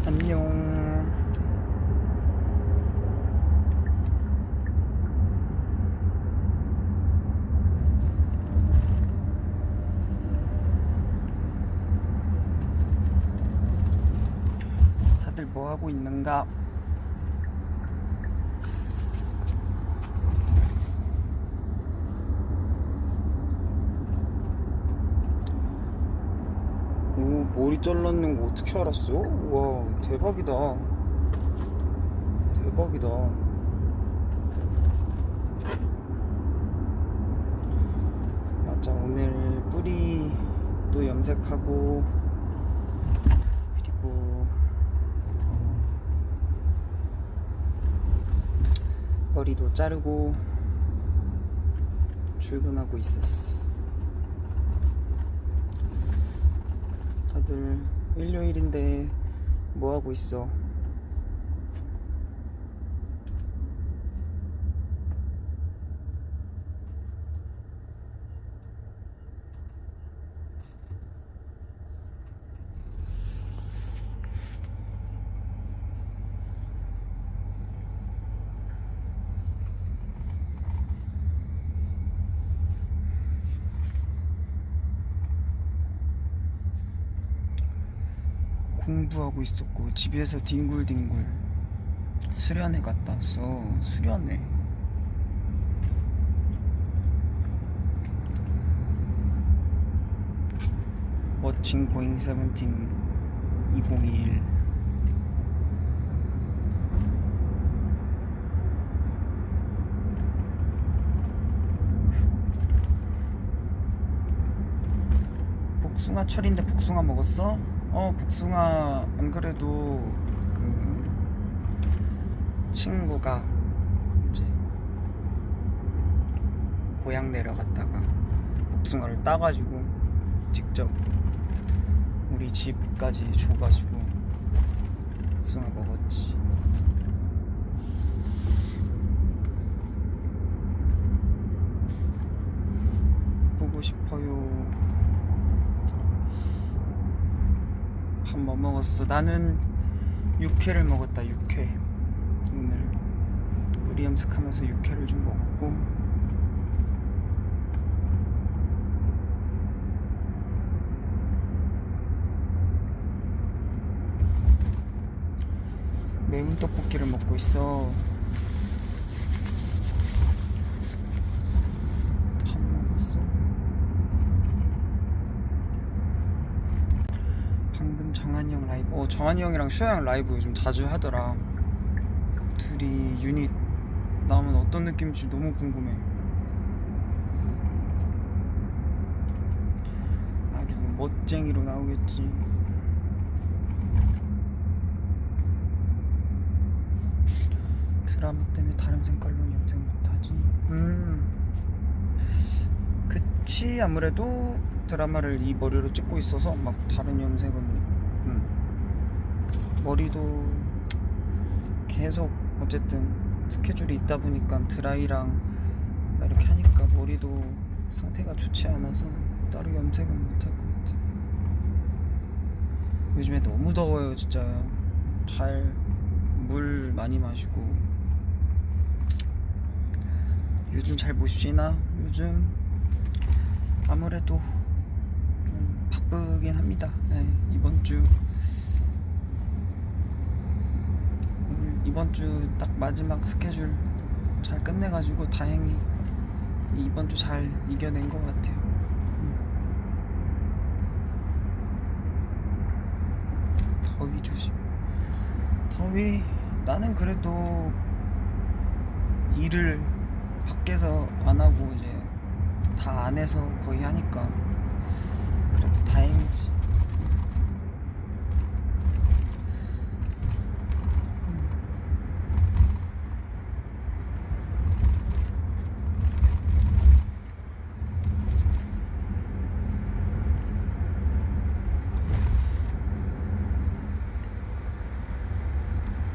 안녕. 다들 뭐 하고 있는가? 오, 머리 잘랐는 거 어떻게 알았어? 와, 대박이다. 대박이다. 맞아, 오늘 뿌리도 염색하고, 그리고 머리도 자르고 출근하고 있었어. 다들 일요일인데 뭐 하고 있어? 공부하고 있었고 집에서 뒹굴뒹굴 수련회 갔다 왔어. 수련회. 워칭 고잉 세븐틴 2021. 복숭아철인데 복숭아 먹었어? 복숭아 안 그래도 그 친구가 이제 고향 내려갔다가 복숭아를 따가지고 직접 우리 집까지 줘가지고 복숭아 먹었지. 보고 싶어요. 밥 뭐 먹었어? 나는 육회를 먹었다. 육회. 오늘 뿌리 염색하면서 육회를 좀 먹었고, 매운 떡볶이를 먹고 있어. 밥 먹었어. 방금 정한이 형 라이브. 정한이 형이랑 슈아 형 라이브 요즘 자주 하더라. 둘이 유닛 나오면 어떤 느낌일지 너무 궁금해. 아주 멋쟁이로 나오겠지. 드라마 때문에 다른 색깔로 염색 못하지. 그치. 아무래도 드라마를 이 머리로 찍고 있어서 막 다른 염색은 머리도 계속 어쨌든 스케줄이 있다 보니까 드라이랑 이렇게 하니까 머리도 상태가 좋지 않아서 따로 염색은 못할 것 같아. 요즘에 너무 더워요 진짜. 잘 물 많이 마시고. 요즘 잘 못 쉬나? 요즘 아무래도 좀 바쁘긴 합니다. 네, 이번 주 딱 마지막 스케줄 잘 끝내가지고 다행히 이번 주 잘 이겨낸 것 같아요. 더위 조심. 더위. 나는 그래도 일을 밖에서 안 하고 이제 다 안에서 거의 하니까 그래도 다행이지.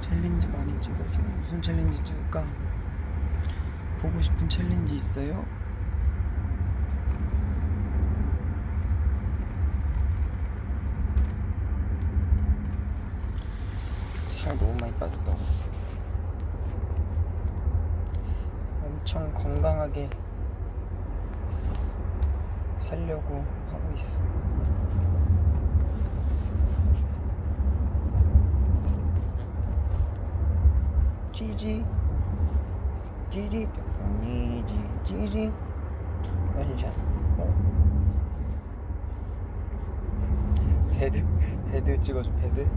챌린지 많이 찍어줘. 무슨 챌린지 찍을까? 보고 싶은 챌린지 있어요? 살 너무 많이 빠졌다고. 엄청 건강하게 살려고 하고 있어. 지지 지지 아니지 지지 원샷. 배드 찍어줘. 배드.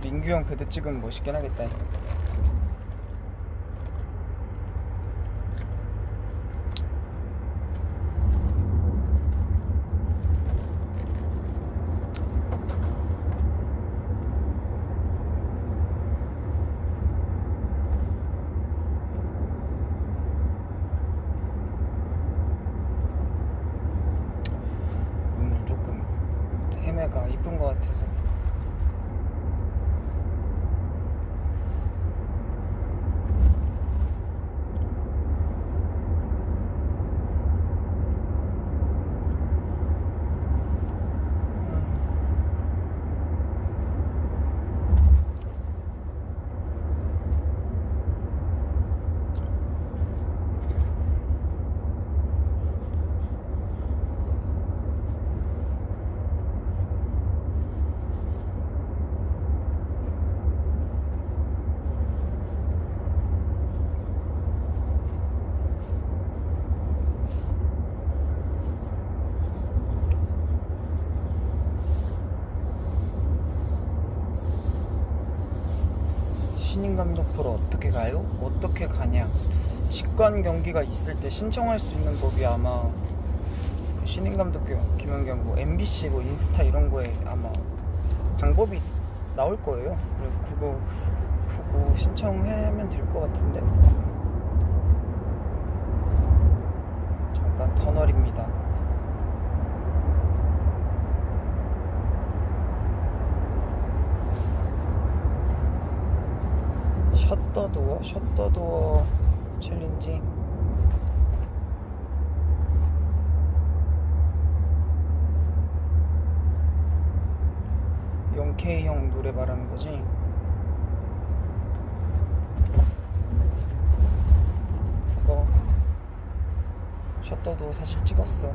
민규 형 배드 찍으면 멋있긴 하겠다. 오늘 조금 헤매가 이쁜 것 같아서. 신인 감독 보러 어떻게 가요? 어떻게 가냐? 직관 경기가 있을 때 신청할 수 있는 법이 아마 그 신인 감독 김연경 뭐 MBC 뭐 인스타 이런 거에 아마 방법이 나올 거예요. 그래서 그거 보고 신청하면 될 것 같은데. 잠깐 터널입니다. 셔터도어 챌린지. 영케이 형 노래 말하는 거지? 그거 셔터도어 사실 찍었어.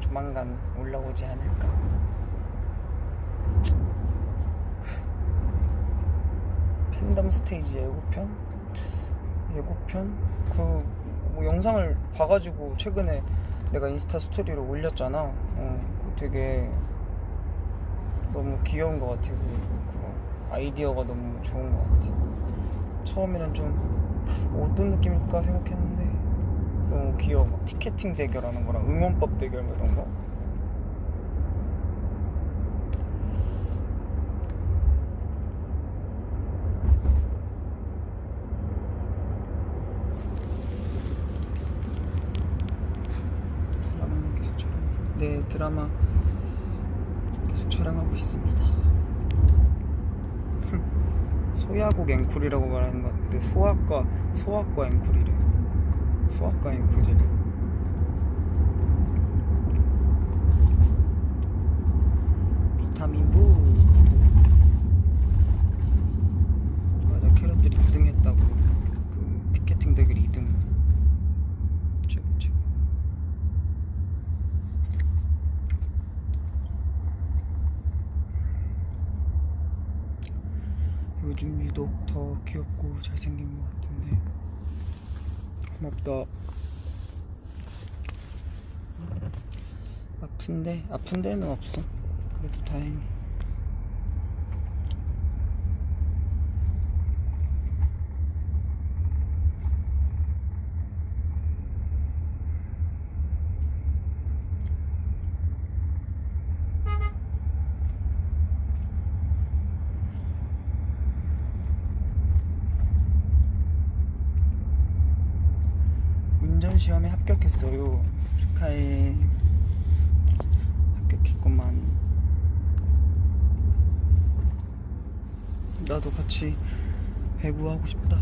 조만간 올라오지 않을까? 팬덤 스테이지 예고편? 그 뭐 영상을 봐가지고 최근에 내가 인스타 스토리로 올렸잖아. 되게 너무 귀여운 것 같아. 그거 아이디어가 너무 좋은 것 같아. 처음에는 좀 어떤 느낌일까 생각했는데 너무 귀여워. 막 티켓팅 대결하는 거랑 응원법 대결 이런 거. 네, 드라마 계속 촬영하고 있습니다. 소야국 앵콜이라고 말하는 것 같은데 소아과 앵콜이래. 소아과 앵콜제래. 비타민 부. 맞아, 캐럿들이 2등 했다고. 그 티켓팅 대결 2등. 최고. 요즘 유독 더 귀엽고 잘생긴 것 같은데 고맙다. 아픈 데는 없어. 그래도 다행히. 운전시험에 합격했어요. 축하해. 합격했구만. 나도 같이 배구하고 싶다.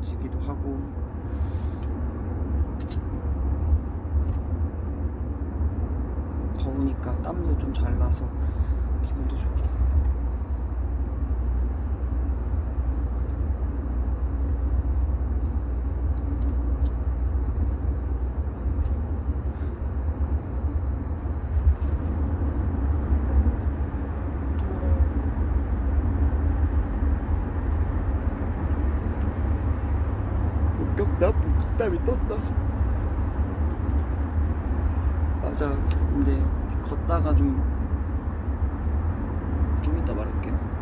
좋아지기도 하고 더우니까 땀도 좀 잘 나서 기분도 좋고. 목격담이 떴다. 맞아. 근데 걷다가 좀 이따 말할게요.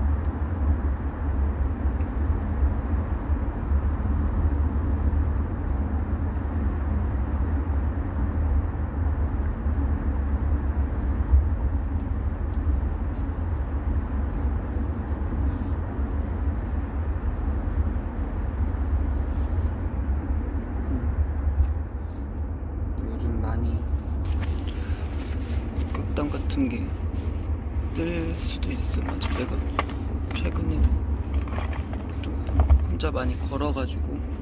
요즘 많이 극단 같은 게 뜰 수도 있어. 맞아. 내가 최근에 좀 혼자 많이 걸어가지고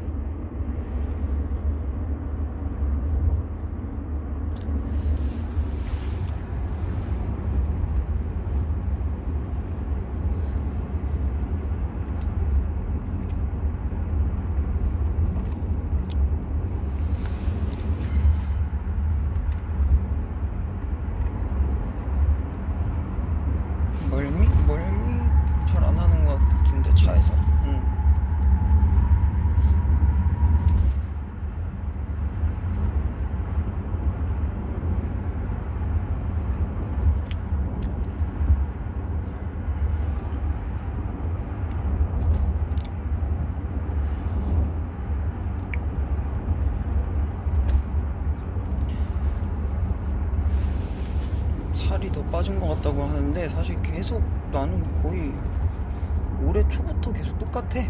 멀미 잘 안 하는 것 같은데 차에서. 살이 더 빠진 것 같다고 하는데 사실 계속 나는 거의 올해 초부터 계속 똑같아.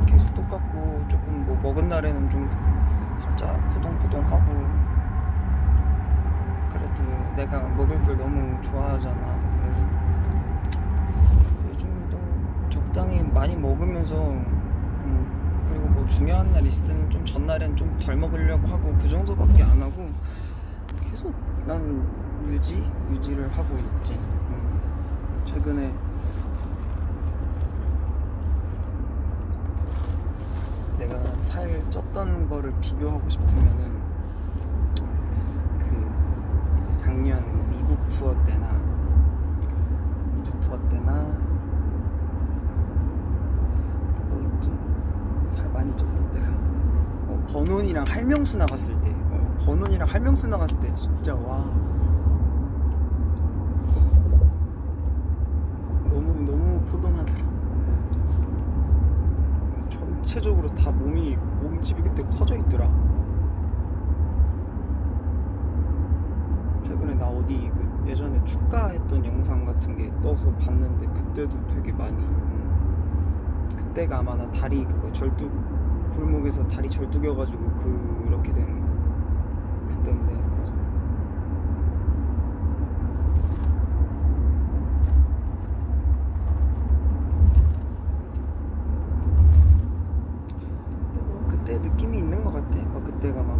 계속 똑같고 조금 뭐 먹은 날에는 좀 살짝 푸동푸동하고. 그래도 내가 먹을 걸 너무 좋아하잖아. 그래서 요즘도 적당히 많이 먹으면서 그리고 뭐 중요한 날 있을 때는 좀 전날엔 좀 덜 먹으려고 하고 그 정도밖에 안 하고 계속 난 유지를 하고 있지. 최근에 내가 살 쪘던 거를 비교하고 싶으면은 그 이제 작년 미국 투어 때나 뭐 있지? 살 많이 쪘던 때가 버논이랑 할명수 나갔을 때. 버논이랑 할명수 나갔을 때 진짜 와. 너무 포동하더라. 전체적으로 다 몸집이 그때 커져 있더라. 최근에 나 어디 그 예전에 축가했던 영상 같은 게 떠서 봤는데 그때도 되게 많이 그때가 아마 나 다리 그거 골목에서 다리 절뚝여가지고 그렇게 된 그때인데. 맞아. 그때 느낌이 있는 것 같아. 그때가 막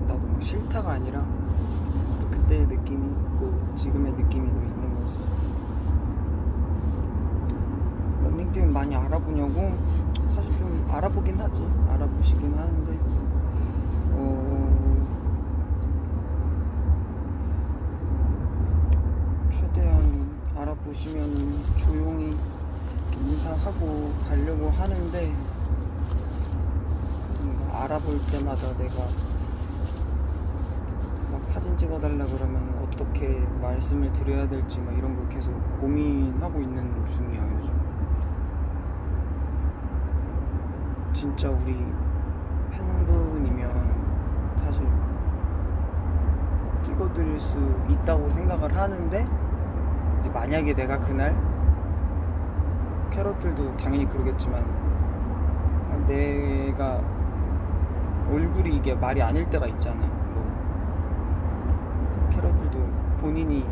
나도 막 싫다가 아니라 또 그때의 느낌이 있고 지금의 느낌이 또 있는 거지. 런닝팀 많이 알아보냐고? 사실 좀 알아보긴 하지. 알아보시긴 하는데 최대한 알아보시면 조용히 인사하고 가려고 하는데 알아볼 때마다 내가 막 사진 찍어달라 그러면 어떻게 말씀을 드려야 될지 막 이런 걸 계속 고민하고 있는 중이야 요즘. 진짜 우리 팬분이면 사실 찍어드릴 수 있다고 생각을 하는데 이제 만약에 내가 그날 캐럿들도 당연히 그러겠지만 내가 얼굴이 이게 말이 아닐 때가 있잖아. 뭐 캐럿들도 본인이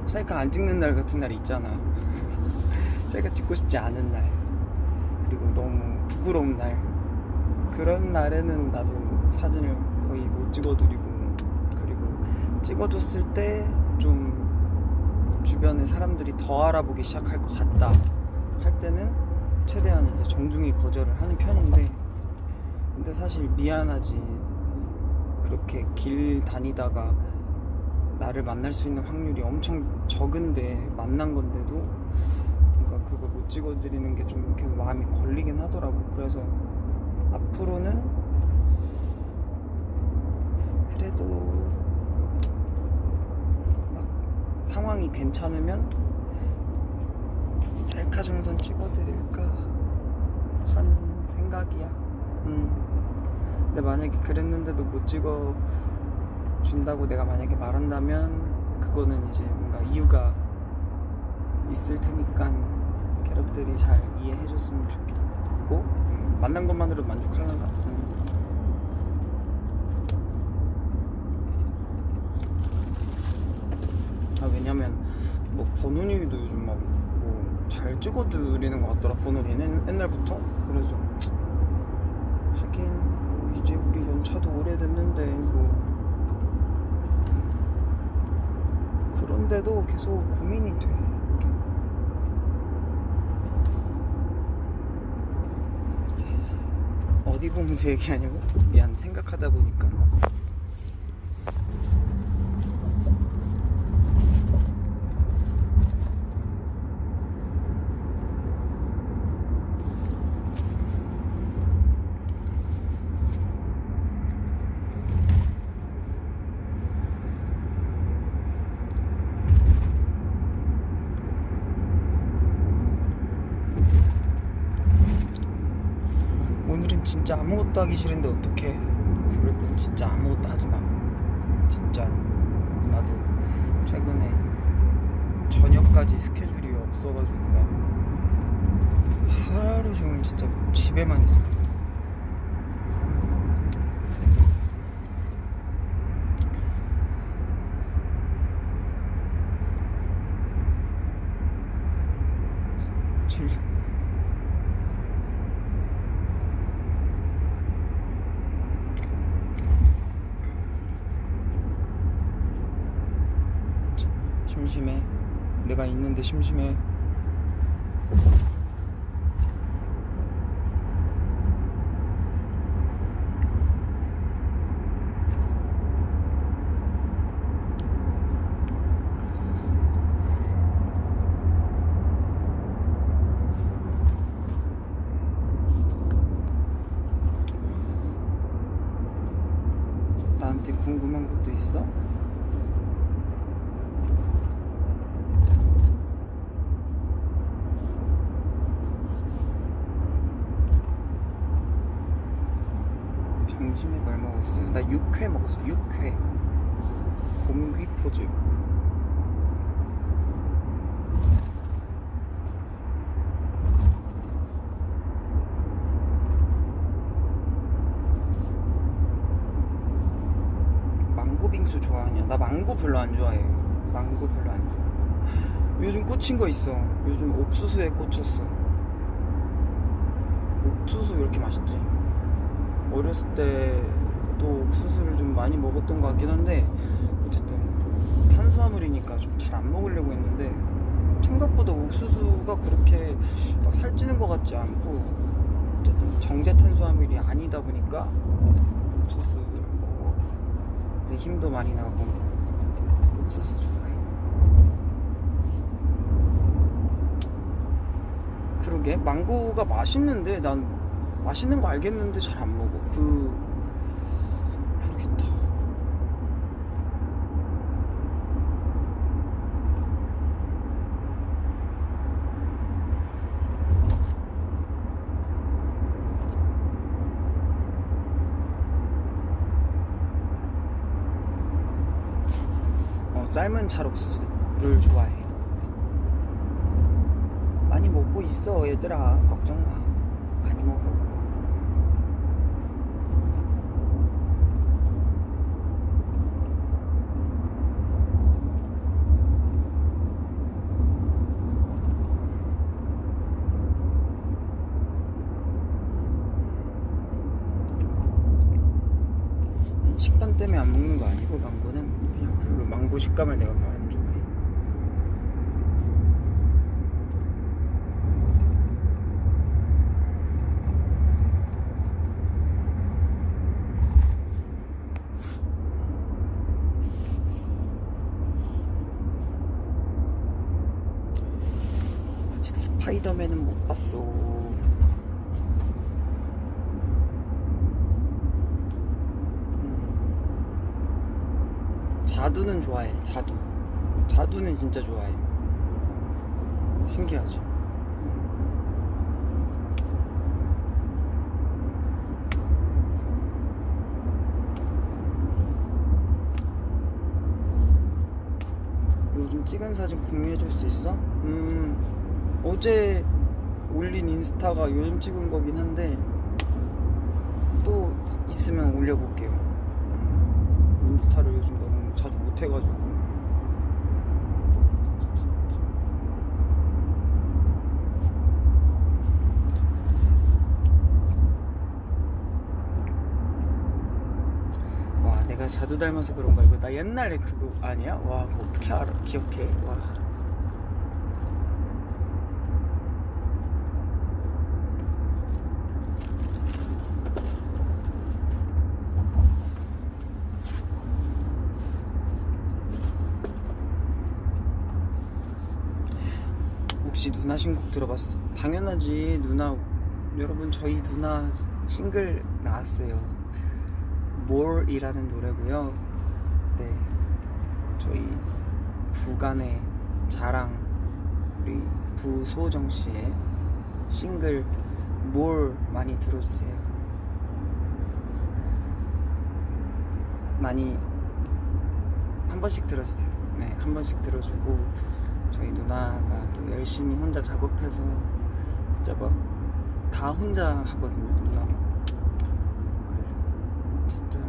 셀카 안 찍는 날 같은 날이 있잖아. 셀카 찍고 싶지 않은 날, 그리고 너무 부끄러운 날, 그런 날에는 나도 사진을 거의 못 찍어드리고, 그리고 찍어줬을 때 좀 주변에 사람들이 더 알아보기 시작할 것 같다 할 때는 최대한 이제 정중히 거절을 하는 편인데, 근데 사실 미안하지. 그렇게 길 다니다가 나를 만날 수 있는 확률이 엄청 적은데 만난 건데도 그러니까 그걸 못 찍어드리는 게 좀 계속 마음이 걸리긴 하더라고. 그래서 앞으로는 그래도 막 상황이 괜찮으면 셀카 정도는 찍어드릴까 하는 생각이야. 근데 만약에 그랬는데도 못 찍어 준다고 내가 만약에 말한다면 그거는 이제 뭔가 이유가 있을 테니까 캐럿들이 잘 이해해 줬으면 좋겠고, 만난 것만으로도 만족하려나. 왜냐면 뭐 번훈이도 요즘 막 뭐 잘 찍어드리는 것 같더라. 번훈이는 옛날부터. 그래서 하긴 뭐 이제 우리 연차도 오래됐는데 뭐 그런데도 계속 고민이 돼. 이렇게. 어디 보면서 얘기하냐고? 미안, 생각하다 보니까. 오늘은 진짜 아무것도 하기 싫은데 어떡해. 그럴 땐 진짜 아무것도 하지마. 진짜 나도 최근에 저녁까지 스케줄이 없어가지고 그냥 하루 종일 진짜 집에만 있어. 심심해. 내가 있는데 심심해. 나한테 궁금한 것도 있어? 점심에 뭘 먹었어? 나 육회 먹었어. 육회 곰귀포즈. 망고 빙수 좋아하냐? 나 망고 별로 안 좋아해. 망고 별로 안 좋아해. 요즘 꽂힌 거 있어. 요즘 옥수수에 꽂혔어. 옥수수 왜 이렇게 맛있지? 어렸을 때도 옥수수를 좀 많이 먹었던 것 같긴 한데, 어쨌든 탄수화물이니까 좀 잘 안 먹으려고 했는데 생각보다 옥수수가 그렇게 막 살찌는 것 같지 않고, 어쨌든 정제 탄수화물이 아니다 보니까 옥수수를 먹어. 힘도 많이 나고. 옥수수 좋아해. 그러게 망고가 맛있는데, 난 맛있는 거 알겠는데 잘 안 먹어. 모르겠다. 삶은 찰옥수수를 좋아해. 많이 먹고 있어 얘들아. 걱정 마. 많이 먹어. 식단 때문에 안 먹는 거 아니고 망고는 그냥 별로 망고 식감을 내가 별로 안 좋아해. 아직 스파이더맨은 못 봤어. 자두는 좋아해. 자두는 진짜 좋아해. 신기하지. 요즘 찍은 사진 공유해줄 수 있어? 어제 올린 인스타가 요즘 찍은 거긴 한데 또 있으면 올려볼게요. 인스타를 요즘 너무 자주 못해가지고. 와, 내가 자두 닮아서 그런가? 이거 나 옛날에 그거 아니야? 와, 그거 어떻게 알아? 기억해? 와. 혹시 누나 신곡 들어봤어? 당연하지. 누나, 여러분, 저희 누나 싱글 나왔어요. More이라는 노래고요. 네, 저희 부간의 자랑, 우리 부소정 씨의 싱글 More 많이 들어주세요. 많이 한 번씩 들어주세요. 네, 한 번씩 들어주고. 저희 누나가 또 열심히 혼자 작업해서 진짜 막 다 혼자 하거든요, 누나가. 그래서 진짜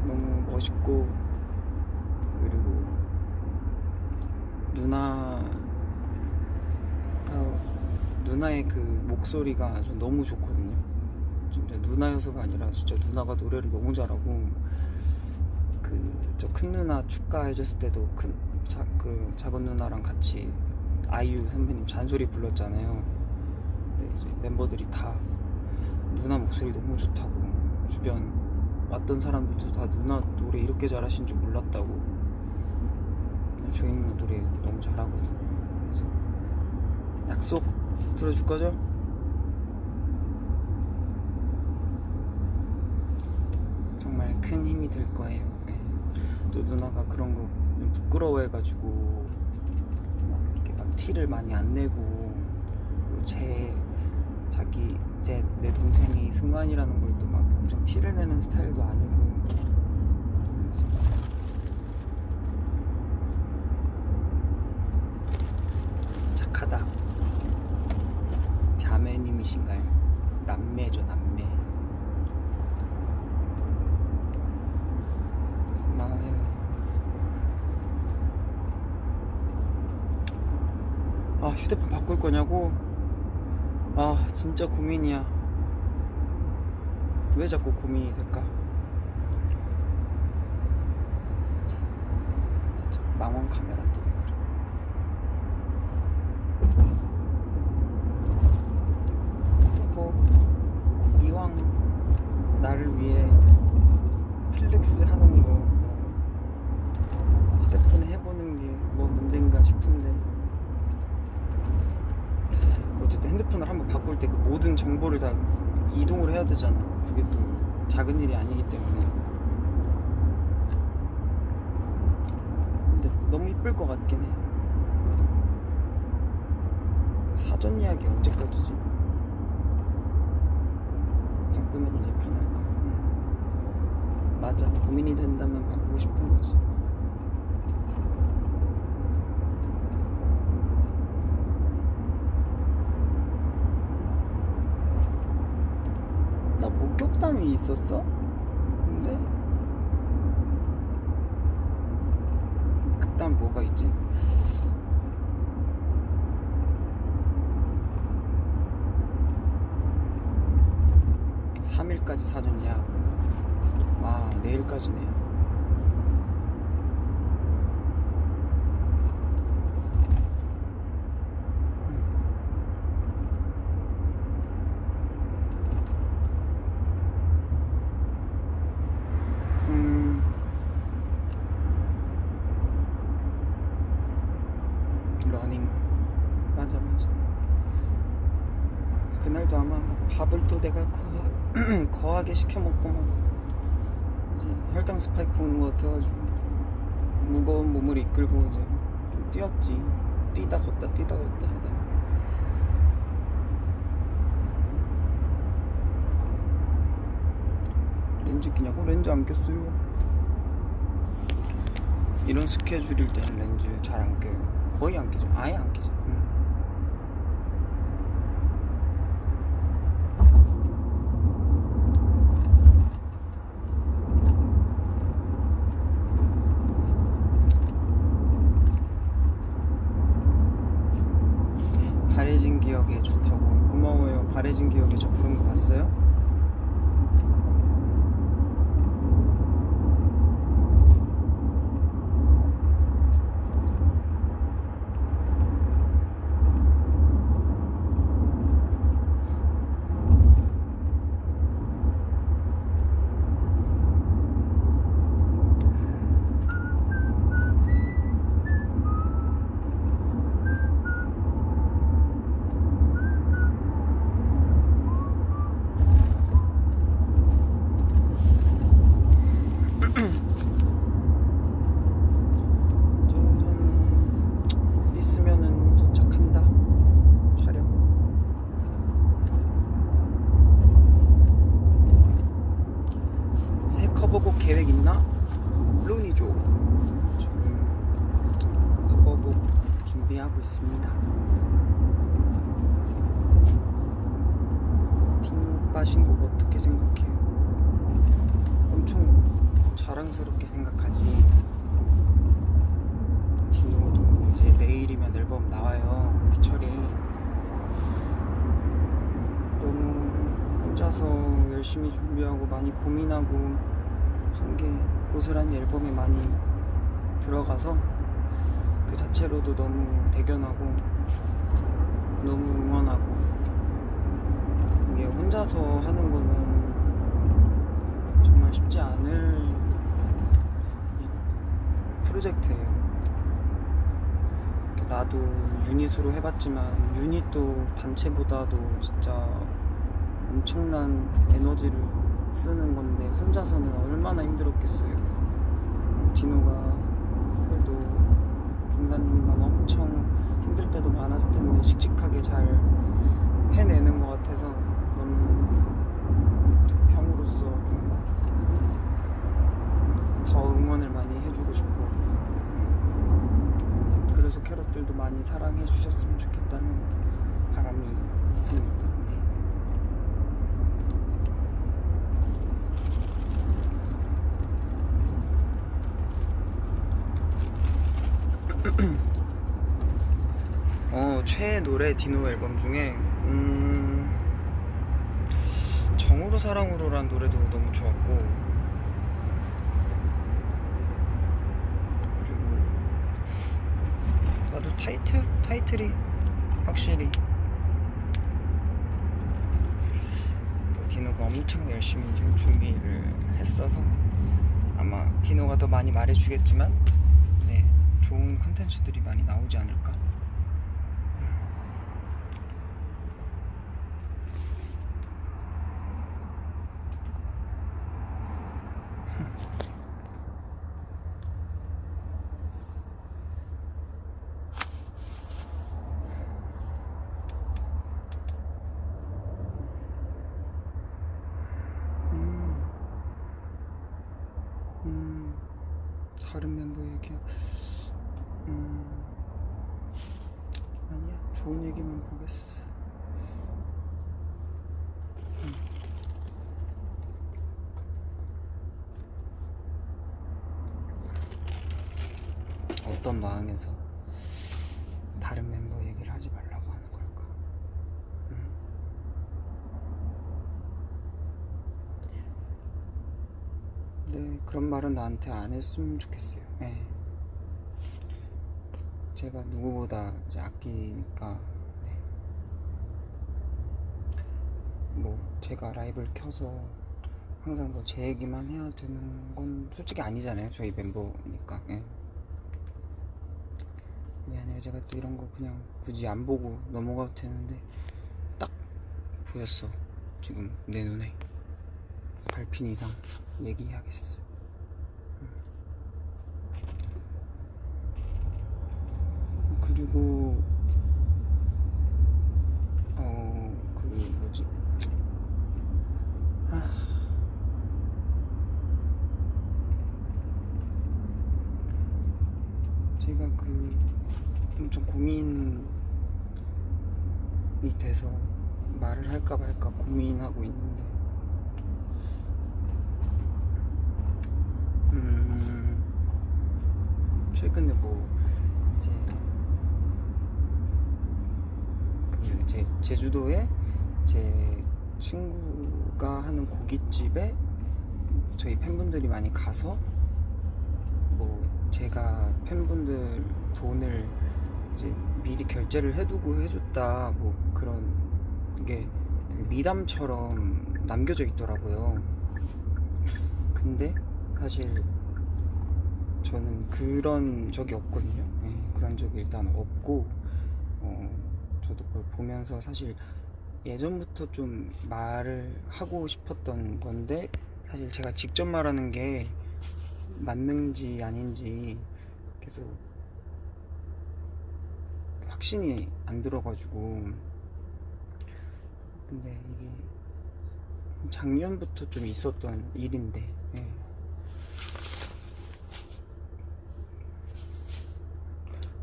너무 멋있고, 그리고 누나의 그 목소리가 좀 너무 좋거든요. 진짜 누나여서가 아니라 진짜 누나가 노래를 너무 잘하고, 저 큰 누나 축가해줬을 때도 그 작은 누나랑 같이 아이유 선배님 잔소리 불렀잖아요. 근데 이제 멤버들이 다 누나 목소리 너무 좋다고, 주변 왔던 사람들도 다 누나 노래 이렇게 잘하신 줄 몰랐다고. 저희 누나 노래 너무 잘하거든요. 그래서 약속 들어줄 거죠? 정말 큰 힘이 될 거예요. 네. 또 누나가 그런 거 부끄러워해가지고 이렇게 막 티를 많이 안 내고, 내 동생이 승관이라는 걸 또 막 엄청 티를 내는 스타일도 아니고. 그래서 착하다. 자매님이신가요? 남매죠, 남매. 고마워요. 아, 휴대폰 바꿀 거냐고? 아, 진짜 고민이야. 왜 자꾸 고민이 될까? 망원 카메라 때문에 그래. 뭐 이왕 나를 위해 플렉스 하는 거 휴대폰에 해보는 게 뭐 문제인가 싶은데, 어쨌든 핸드폰을 한번 바꿀 때 그 모든 정보를 다 이동을 해야 되잖아. 그게 또 작은 일이 아니기 때문에. 근데 너무 이쁠 것 같긴 해. 사전 예약이 언제까지지? 바꾸면 이제 편할까? 맞아, 고민이 된다면 바꾸고 싶은 거지. 나 목격담이 있었어? 근데 목격담 뭐가 있지? (3일까지) 사전 예약. 아, 내일까지네요. 러닝. 맞아. 그날도 아마 밥을 또 내가 거하게 시켜 먹고 막 이제 혈당 스파이크 오는 것 같아가지고 무거운 몸을 이끌고 이제 좀 뛰었지. 뛰다 걷다 하다. 렌즈 끼냐고? 렌즈 안 꼈어요. 이런 스케줄일 때는 렌즈 잘 안 껴요. 거의 안 끼죠. 아예 안 끼죠. 바래진 기억에 좋다고. 고마워요. 바래진 기억에 저 부른 거 봤어요? 있으면은 도착한다. 촬영. 새 커버곡 계획 있나? 물론이죠. 지금 커버곡 준비하고 있습니다. 디노 오빠 신곡 어떻게 생각해요? 엄청 자랑스럽게 생각하지. 디노도 이제 내일이면 앨범 나와요. 피처링. 너무 혼자서 열심히 준비하고 많이 고민하고 한 게 고스란히 앨범에 많이 들어가서 그 자체로도 너무 대견하고 너무 응원하고, 이게 혼자서 하는 거는 정말 쉽지 않을 프로젝트예요. 나도 유닛으로 해봤지만 유닛도 단체보다도 진짜 엄청난 에너지를 쓰는 건데 혼자서는 얼마나 힘들었겠어요. 디노가 그래도 중간중간 엄청 힘들 때도 많았을 텐데 씩씩하게 잘 해내는 것 같아서 너무 형으로서 좀 더 응원을 많이 해주고 싶고, 그래서 캐럿들도 많이 사랑해 주셨으면 좋겠다는 바람이 있습니다. 최애 노래 디노 앨범 중에 정으로 사랑으로란 노래도 너무 좋았고, 그리고 나도 타이틀이 확실히 또 디노가 엄청 열심히 지금 준비를 했어서 아마 디노가 더 많이 말해주겠지만 네, 좋은 컨텐츠들이 많이 나오지 않을까. 다른 멤버 얘기야. 아니야, 좋은 얘기만 보겠어. 어떤 마음에서 다른 멤버 얘기를 하지 말라고 하는 걸까? 근데 그런 말은 나한테 안 했으면 좋겠어요. 네. 제가 누구보다 이제 아끼니까. 네. 뭐 제가 라이브를 켜서 항상 뭐 제 얘기만 해야 되는 건 솔직히 아니잖아요. 저희 멤버니까. 예. 미안해요. 제가 또 이런 거 그냥 굳이 안 보고 넘어가도 되는데 딱 보였어. 지금 내 눈에 밟힌 이상 얘기해야겠어. 그리고 그 뭐지? 제가 그 엄청 고민이 돼서 말을 할까 말까 고민하고 있는데 최근에 뭐 이제 그 제주도에 제 친구가 하는 고깃집에 저희 팬분들이 많이 가서 뭐 제가 팬분들 돈을 이제 미리 결제를 해두고 해줬다 뭐 그런 게 되게 미담처럼 남겨져 있더라고요. 근데 사실 저는 그런 적이 없거든요. 네, 그런 적이 일단 없고 저도 그걸 보면서 사실 예전부터 좀 말을 하고 싶었던 건데 사실 제가 직접 말하는 게 맞는지 아닌지 계속 확신이 안 들어가지고. 근데 이게 작년부터 좀 있었던 일인데 예.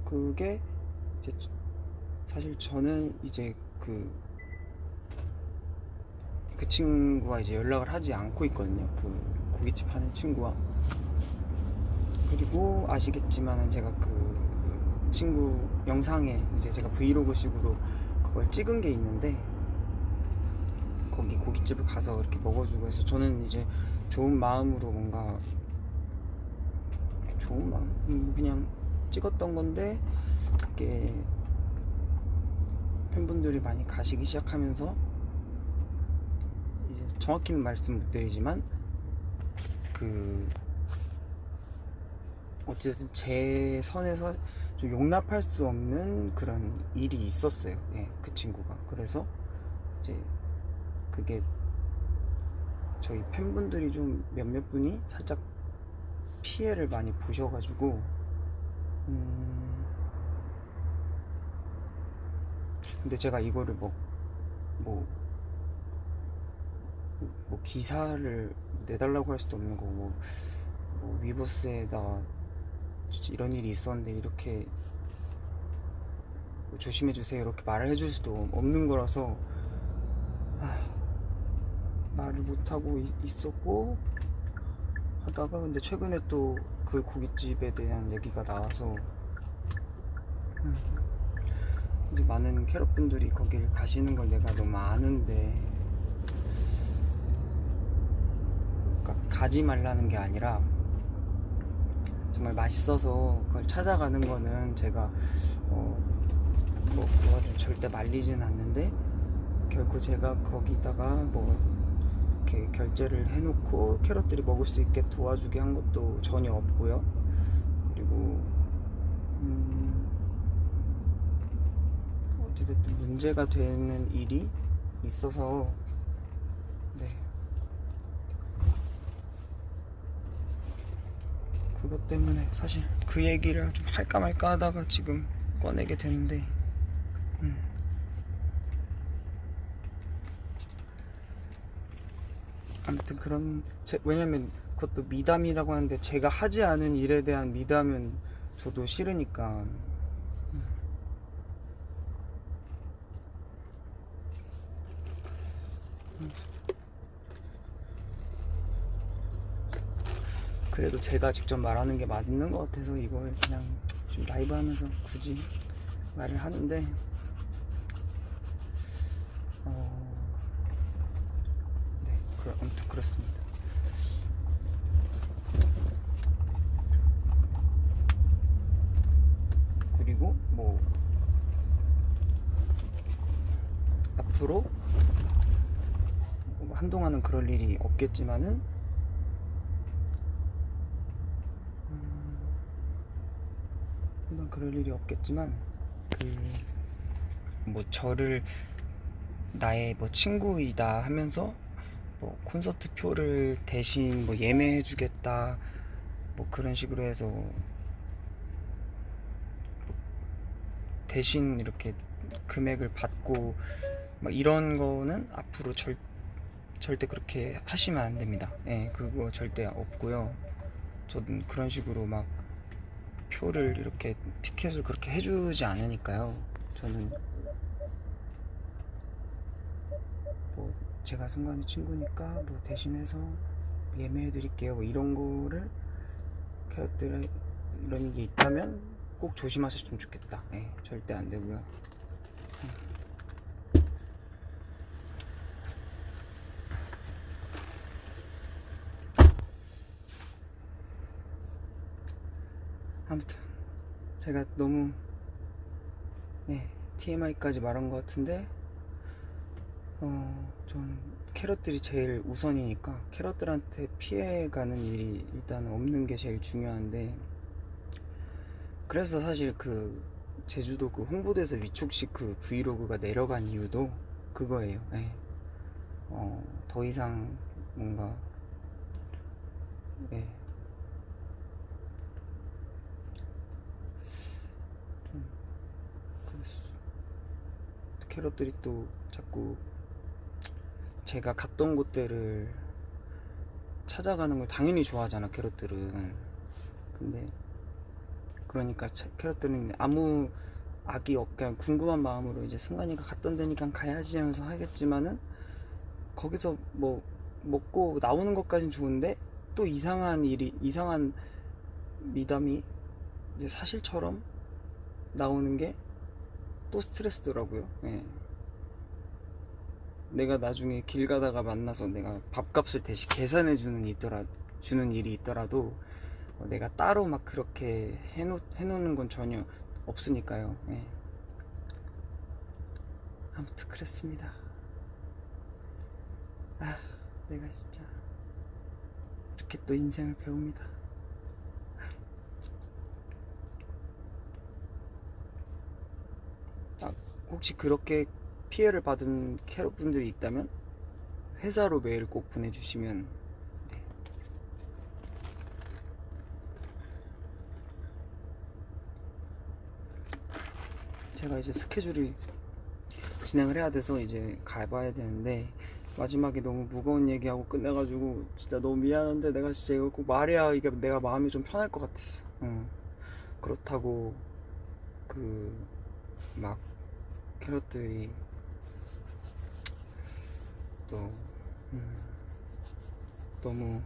그게 이제 사실 저는 이제 그 친구와 이제 연락을 하지 않고 있거든요. 그 고깃집 하는 친구와. 그리고 아시겠지만은 제가 그 친구 영상에 이제 제가 브이로그식으로 그걸 찍은 게 있는데 거기 고깃집을 가서 이렇게 먹어주고 해서 저는 이제 좋은 마음으로 뭔가 좋은 마음 그냥 찍었던 건데 그게 팬분들이 많이 가시기 시작하면서 이제 정확히는 말씀 못 드리지만 그 어쨌든 제 선에서 좀 용납할 수 없는 그런 일이 있었어요. 예, 그 친구가. 그래서 이제 그게 저희 팬분들이 좀 몇몇 분이 살짝 피해를 많이 보셔가지고 근데 제가 이거를 뭐 기사를 내달라고 할 수도 없는 거고 뭐 위버스에다가 이런 일이 있었는데 이렇게 뭐 조심해주세요 이렇게 말을 해줄 수도 없는 거라서 말을 못하고 있었고 하다가 근데 최근에 또 그 고깃집에 대한 얘기가 나와서 이제 많은 캐럿분들이 거길 가시는 걸 내가 너무 아는데 그러니까 가지 말라는 게 아니라 정말 맛있어서 그걸 찾아가는 거는 제가 뭐 그거를 절대 말리진 않는데 결코 제가 거기다가 뭐 이렇게 결제를 해놓고 캐럿들이 먹을 수 있게 도와주게 한 것도 전혀 없고요. 그리고 어찌됐든 문제가 되는 일이 있어서 네. 그것 때문에 사실 그 얘기를 좀 할까 말까 하다가 지금 꺼내게 됐는데 아무튼 그런 왜냐면 그것도 미담이라고 하는데 제가 하지 않은 일에 대한 미담은 저도 싫으니까 그래도 제가 직접 말하는 게 맞는 것 같아서 이걸 그냥 좀 라이브 하면서 굳이 말을 하는데 네, 아무튼 그렇습니다. 앞으로 뭐 한동안은 그럴 일이 없겠지만은 한동안 그럴 일이 없겠지만 그 뭐 저를 나의 뭐 친구이다 하면서 뭐 콘서트 표를 대신 뭐 예매해 주겠다 뭐 그런 식으로 해서 대신 이렇게 금액을 받고 막 이런 거는 앞으로 절대 그렇게 하시면 안 됩니다. 예, 그거 절대 없고요. 저는 그런 식으로 막 표를 이렇게 티켓을 그렇게 해주지 않으니까요. 저는 뭐 제가 승관이 친구니까 뭐 대신해서 예매해 드릴게요 뭐 이런 거를 캐럿들 이런 게 있다면 꼭 조심하셨으면 좋겠다. 예, 절대 안 되고요. 아무튼 제가 너무 TMI까지 말한 것 같은데 전 캐럿들이 제일 우선이니까 캐럿들한테 피해가는 일이 일단 없는 게 제일 중요한데, 그래서 사실 그 제주도 그 홍보대사 위촉식 그 브이로그가 내려간 이유도 그거예요. 더 이상 뭔가 좀 캐럿들이 또 자꾸 제가 갔던 곳들을 찾아가는 걸 당연히 좋아하잖아, 캐럿들은. 근데 그러니까 캐럿들은 아무 악이 그냥 궁금한 마음으로 이제 승관이가 갔던 데니까 가야지 하면서 하겠지만은 거기서 뭐 먹고 나오는 것까진 좋은데 또 이상한 미담이 이제 사실처럼 나오는 게 또 스트레스더라고요. 내가 나중에 길 가다가 만나서 내가 밥값을 대신 계산해 주는 일이 있더라도 내가 따로 막 그렇게 해놓는 건 전혀 없으니까요. 아무튼 그랬습니다. 내가 진짜 이렇게 또 인생을 배웁니다. 혹시 그렇게 피해를 받은 캐럿분들이 있다면 회사로 메일 꼭 보내주시면 제가 이제 스케줄이 진행을 해야 돼서 이제 가봐야 되는데, 마지막에 너무 무거운 얘기하고 끝내가지고 진짜 너무 미안한데 내가 진짜 이거 꼭 말해야 이게 내가 마음이 좀 편할 것 같았어. 그렇다고 막 캐럿들이 또 너무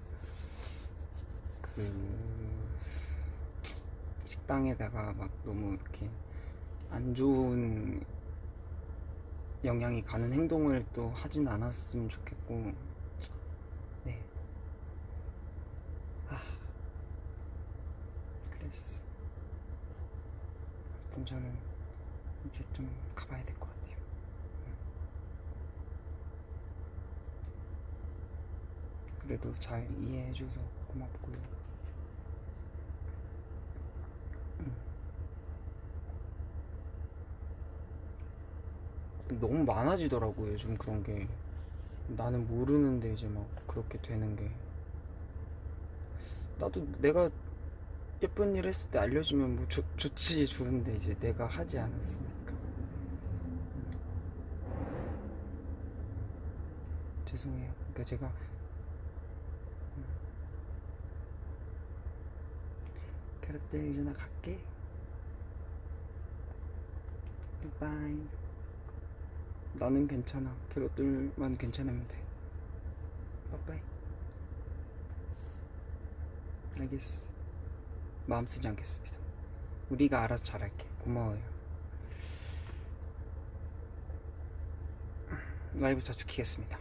식당에다가 막 너무 이렇게 안 좋은 영향이 가는 행동을 또 하진 않았으면 좋겠고, 그랬어. 아무튼 저는 이제 좀 가봐야 될 것 같아요. 그래도 잘 이해해줘서 고맙고요. 너무 많아지더라고요, 요즘 그런 게. 나는 모르는데 이제 막 그렇게 되는 게. 나도 내가 예쁜 일 했을 때 알려주면 뭐 좋지, 좋은데 이제 내가 하지 않았으니까. 죄송해요. 그러니까 제가 캐럿들 이제 나 갈게. 바이. 나는 괜찮아. 캐럿들만 괜찮으면 돼. 빠빠이. 알겠어. 마음 쓰지 않겠습니다. 우리가 알아서 잘할게. 고마워요. 라이브 자주 키겠습니다.